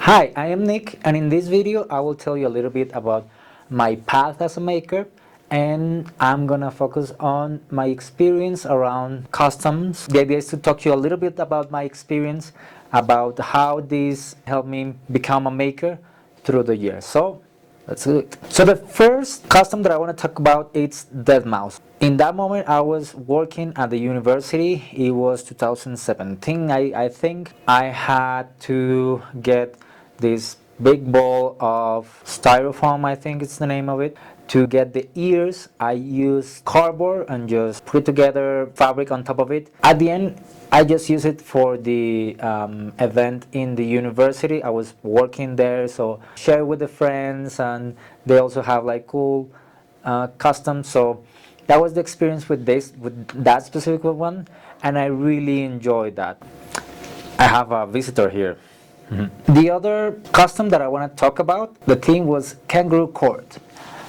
Hi, I am Nick, and in this video I will tell you a little bit about my path as a maker, and I'm gonna focus on my experience around customs. The idea is to talk to you a little bit about my experience, about how this helped me become a maker through the years. So let's do it. So the first custom that I want to talk about is deadmau5. In that moment, I was working at the university. It was 2017, I think. I had to get this big ball of styrofoam, I think it's the name of it. To get the ears, I used cardboard and just put together fabric on top of it. At the end, I just use it for the event in the university. I was working there, so share with the friends, and they also have like cool customs. So that was the experience with that specific one, and I really enjoyed that. I have a visitor here. The other custom that I want to talk about, the theme was Kangaroo Court.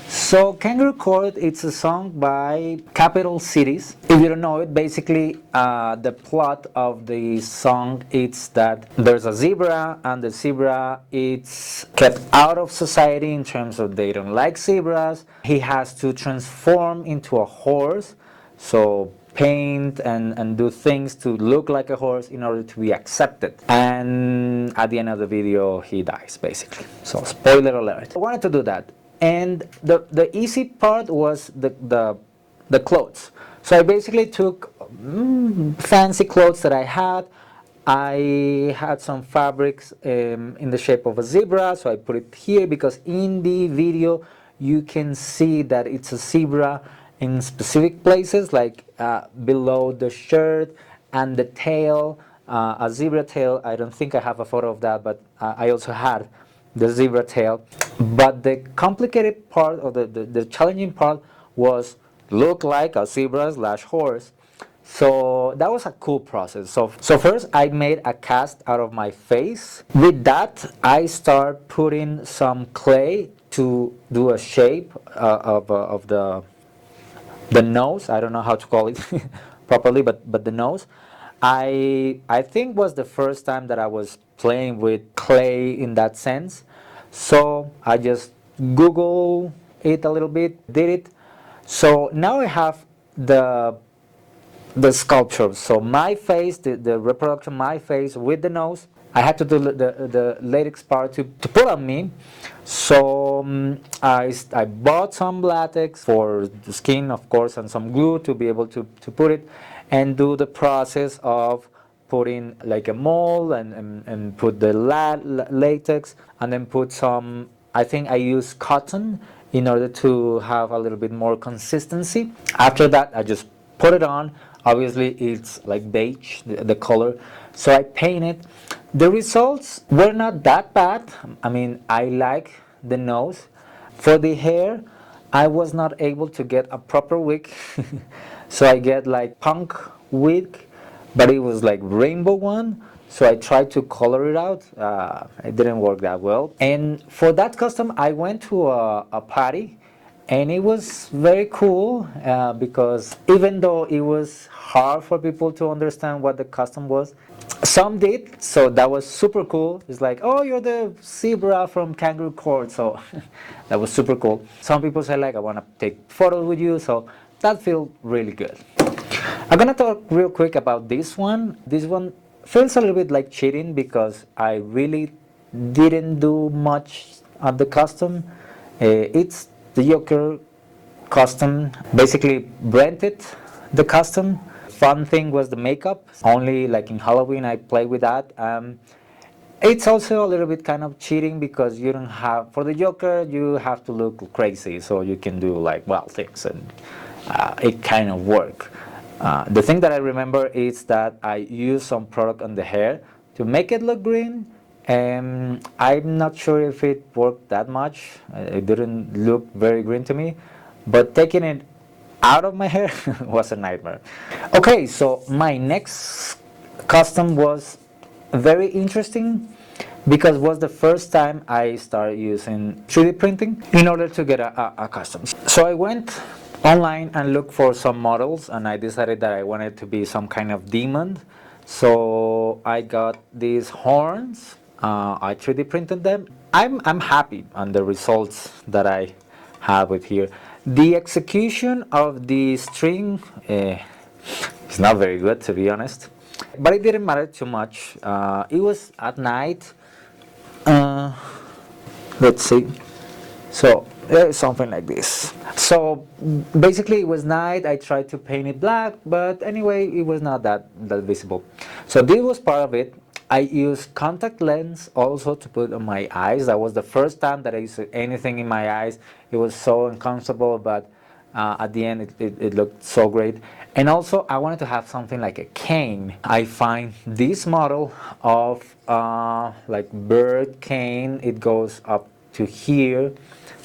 So Kangaroo Court, it's a song by Capital Cities. If you don't know it, basically the plot of the song is that there's a zebra, and the zebra is kept out of society in terms of they don't like zebras. He has to transform into a horse, so paint and do things to look like a horse in order to be accepted. And at the end of the video, he dies, basically. So spoiler alert. I wanted to do that. And the easy part was the clothes. So I basically took fancy clothes that I had. I had some fabrics in the shape of a zebra, so I put it here because in the video you can see that it's a zebra in specific places, like below the shirt and the tail, a zebra tail. I don't think I have a photo of that, but I also had the zebra tail. But the complicated part, or the challenging part, was look like a zebra slash horse. So that was a cool process. So first I made a cast out of my face. With that, I start putting some clay to do a shape of the nose. I don't know how to call it properly, but the nose. I think was the first time that I was playing with clay in that sense. So I just Google it a little bit, did it. So now I have the sculpture. So my face, the reproduction, my face with the nose. I had to do the latex part to put on me. So I bought some latex for the skin, of course, and some glue to be able to put it and do the process of putting like a mold and put the latex, and then put some, I think I use cotton in order to have a little bit more consistency. After that, I just put it on. Obviously it's like beige, the color, so I painted. The results were not that bad. I mean, I like the nose. For the hair, I was not able to get a proper wig so I get like punk wig, but it was like rainbow one, so I tried to color it out. It didn't work that well. And for that custom, I went to a party, and it was very cool because even though it was hard for people to understand what the custom was, some did, so that was super cool. It's like, oh, you're the zebra from Kangaroo Court, so that was super cool. Some people say like, I want to take photos with you, so that felt really good. I'm gonna talk real quick about this one. This one feels a little bit like cheating because I really didn't do much at the custom. It's the Joker custom. Basically rented the custom. Fun thing was the makeup. Only like in Halloween I play with that. It's also a little bit kind of cheating because you don't have, for the Joker you have to look crazy so you can do like wild things, and it kind of work. The thing that I remember is that I used some product on the hair to make it look green, and I'm not sure if it worked that much. It didn't look very green to me, but taking it out of my hair was a nightmare. Okay, so my next custom was very interesting because it was the first time I started using 3D printing in order to get a custom. So I went online and looked for some models, and I decided that I wanted to be some kind of demon. So I got these horns. I 3D printed them. I'm happy on the results that I have with here. The execution of the string is not very good, to be honest, but it didn't matter too much. It was at night. Uh, let's see. So something like this. So basically it was night. I tried to paint it black, but anyway, it was not that visible. So this was part of it. I used contact lens also to put on my eyes. That was the first time that I used anything in my eyes. It was so uncomfortable, but at the end it looked so great. And also I wanted to have something like a cane. I find this model of like bird cane. It goes up to here.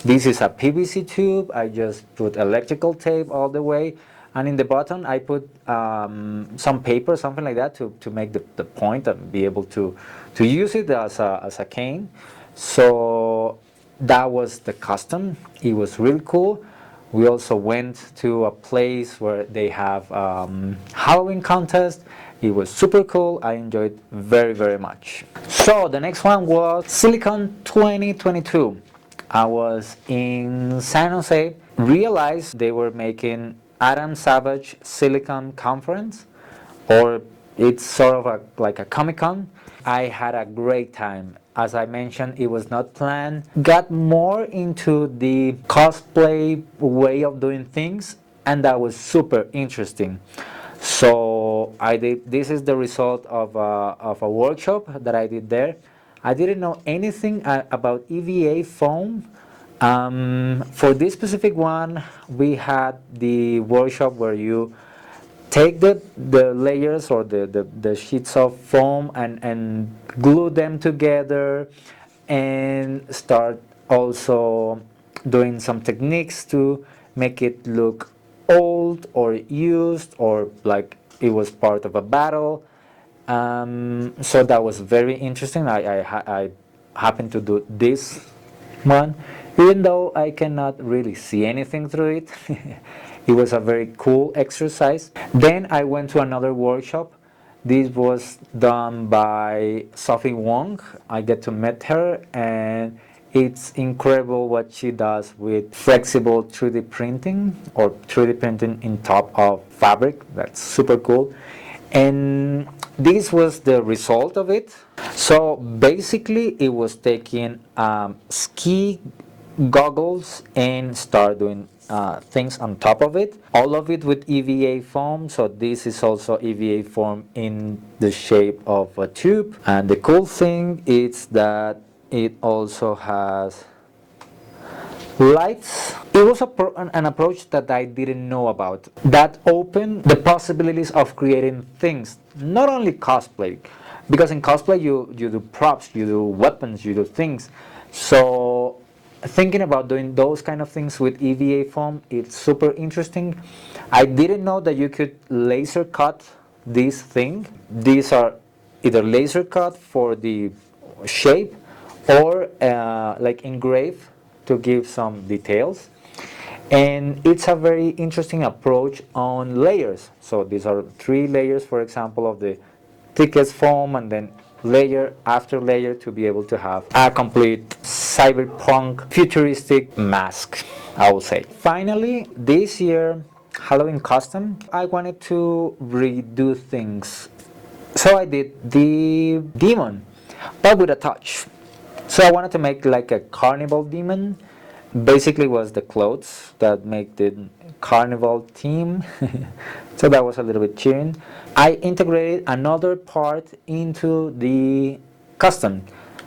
This is a PVC tube. I just put electrical tape all the way, and in the bottom I put some paper, something like that, to make the point and be able to use it as a cane. So that was the custom. It was really cool. We also went to a place where they have Halloween contest. It was super cool. I enjoyed very, very much. So the next one was Silicon 2022. I was in San Jose, realized they were making Adam Savage Silicon Conference, or it's sort of like a Comic-Con. I had a great time. As I mentioned, it was not planned. Got more into the cosplay way of doing things, and that was super interesting. So I did. This is the result of a workshop that I did there. I didn't know anything about EVA foam. For this specific one, we had the workshop where you take the layers or the sheets of foam and glue them together, and start also doing some techniques to make it look old or used, or like it was part of a battle. So that was very interesting. I happened to do this one, even though I cannot really see anything through it. It was a very cool exercise. Then I went to another workshop. This was done by Sophie Wong. I get to meet her, and it's incredible what she does with flexible 3D printing, or 3D printing in top of fabric. That's super cool. And this was the result of it. So basically it was taking ski goggles and start doing things on top of it, all of it with EVA foam. So this is also EVA foam in the shape of a tube, and the cool thing is that it also has lights. It was an approach that I didn't know about, that opened the possibilities of creating things, not only cosplay, because in cosplay you do props, you do weapons, you do things. So thinking about doing those kind of things with EVA foam, it's super interesting. I didn't know that you could laser cut this thing. These are either laser cut for the shape, or like engrave to give some details. And it's a very interesting approach on layers. So these are 3 layers, for example, of the thickest foam, and then layer after layer to be able to have a complete cyberpunk futuristic mask, I will say. Finally, this year, Halloween custom, I wanted to redo things. So I did the demon, but with a touch. So I wanted to make like a carnival demon. Basically was the clothes that make the carnival theme. So that was a little bit cheering. I integrated another part into the custom.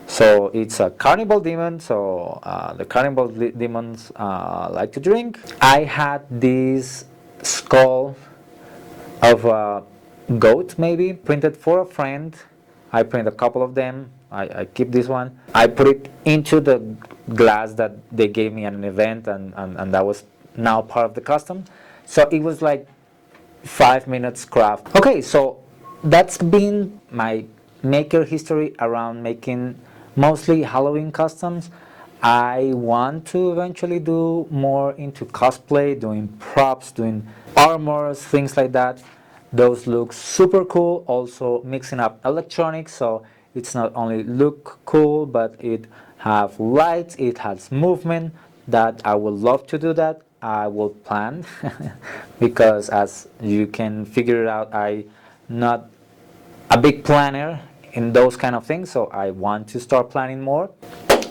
So it's a carnival demon. So the carnival demons like to drink. I had this skull of a goat, maybe, printed for a friend. I print a couple of them. I keep this one. I put it into the glass that they gave me at an event, and that was now part of the custom. So it was like 5 minutes craft. Okay, so that's been my maker history around making mostly Halloween customs. I want to eventually do more into cosplay, doing props, doing armors, things like that. Those look super cool. Also mixing up electronics, so it's not only look cool, but it have lights, it has movement. That I would love to do that. I will plan because as you can figure it out, I not a big planner in those kind of things, so I want to start planning more.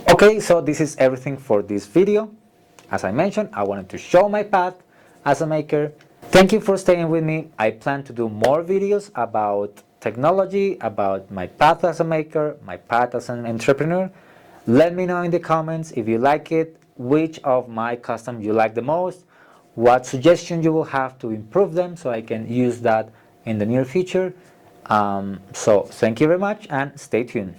Okay, so this is everything for this video. As I mentioned, I wanted to show my path as a maker. Thank you for staying with me. I plan to do more videos about technology, about my path as a maker, my path as an entrepreneur. Let me know in the comments if you like it, which of my custom you like the most, what suggestions you will have to improve them so I can use that in the near future. So thank you very much and stay tuned.